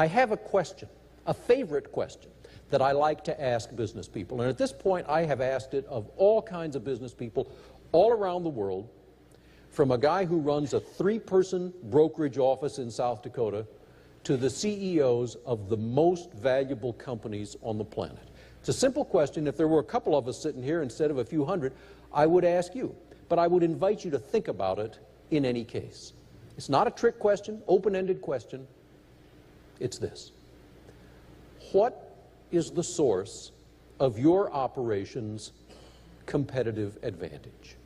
I have a question, a favorite question, that I like to ask business people. And at this point, I have asked it of all kinds of business people all around the world, from a guy who runs a 3-person brokerage office in South Dakota to the CEOs of the most valuable companies on the planet. It's a simple question. If there were a couple of us sitting here instead of a few hundred, I would ask you. But I would invite you to think about it in any case. It's not a trick question, open-ended question. It's this. What is the source of your operation's competitive advantage?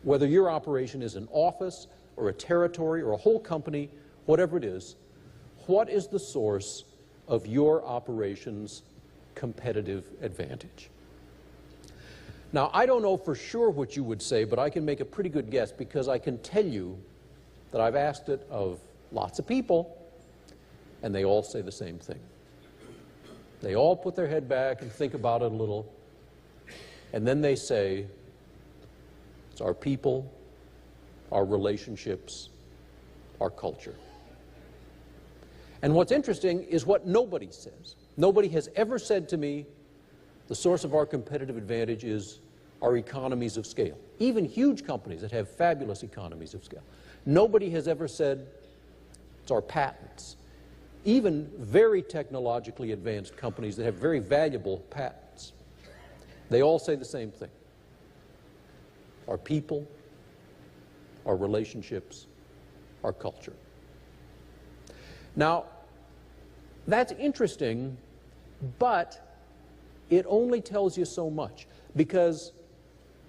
Whether your operation is an office or a territory or a whole company, whatever it is, what is the source of your operation's competitive advantage? Now, I don't know for sure what you would say, but I can make a pretty good guess because I can tell you that I've asked it of lots of people, and they all say the same thing. They all put their head back and think about it a little, and then they say, it's our people, our relationships, our culture. And what's interesting is what nobody says. Nobody has ever said to me, the source of our competitive advantage is our economies of scale. Even huge companies that have fabulous economies of scale. Nobody has ever said it's our patents. Even very technologically advanced companies that have very valuable patents, they all say the same thing. Our people, our relationships, our culture. Now, that's interesting, but it only tells you so much. Because,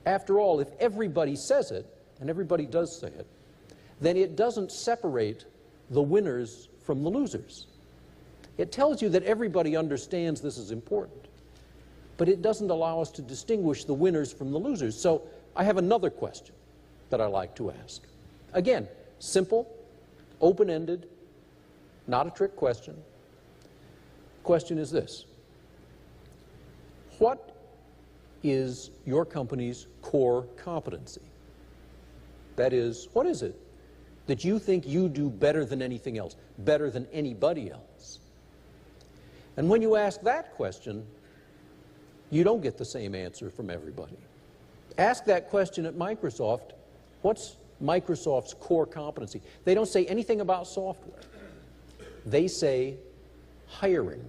after all, if everybody says it, and everybody does say it, then it doesn't separate the winners from the losers. It tells you that everybody understands this is important, but it doesn't allow us to distinguish the winners from the losers. So I have another question that I like to ask. Again, simple, open-ended, not a trick question. The question is this. What is your company's core competency? That is, what is it that you think you do better than anything else, better than anybody else? And when you ask that question, you don't get the same answer from everybody. Ask that question at Microsoft, what's Microsoft's core competency? They don't say anything about software. They say hiring.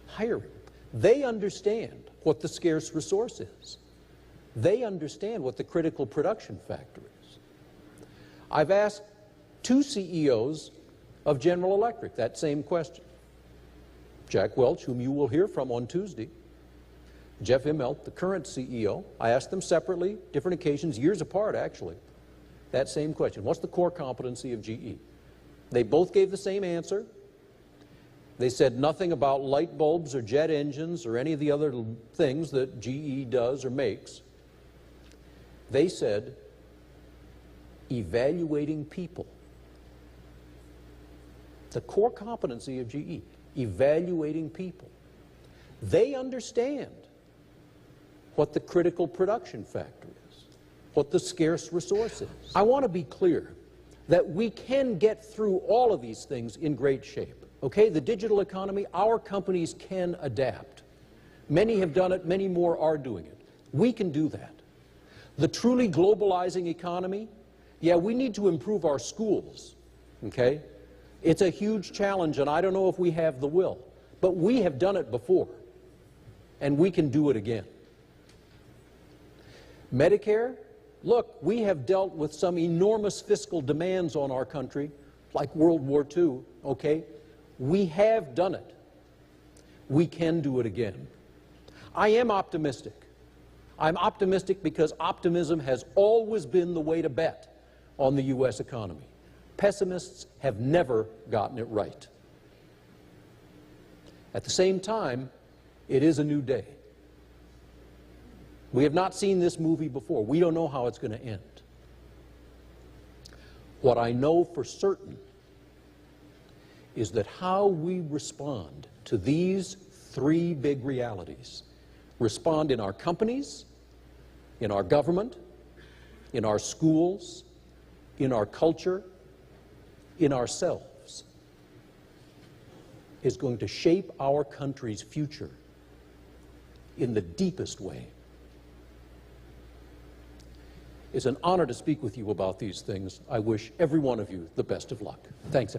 Hiring. They understand what the scarce resource is. They understand what the critical production factor is. I've asked 2 CEOs of General Electric that same question. Jack Welch, whom you will hear from on Tuesday, Jeff Immelt, the current CEO. I asked them separately, different occasions, years apart actually, that same question. What's the core competency of GE? They both gave the same answer. They said nothing about light bulbs or jet engines or any of the other things that GE does or makes. They said evaluating people. The core competency of GE, evaluating people. They understand what the critical production factor is, what the scarce resource is. I want to be clear that we can get through all of these things in great shape. Okay, the digital economy, our companies can adapt. Many have done it, many more are doing it. We can do that. The truly globalizing economy, yeah, we need to improve our schools, okay? It's a huge challenge, and I don't know if we have the will, but we have done it before, and we can do it again. Medicare, look, we have dealt with some enormous fiscal demands on our country, like World War II, okay? We have done it. We can do it again. I am optimistic. I'm optimistic because optimism has always been the way to bet on the U.S. economy. Pessimists have never gotten it right. At the same time, it is a new day. We have not seen this movie before. We don't know how it's going to end. What I know for certain is that how we respond to these 3 big realities, respond in our companies, in our government, in our schools, in our culture, in ourselves, is going to shape our country's future in the deepest way. It's an honor to speak with you about these things. I wish every one of you the best of luck. Thanks.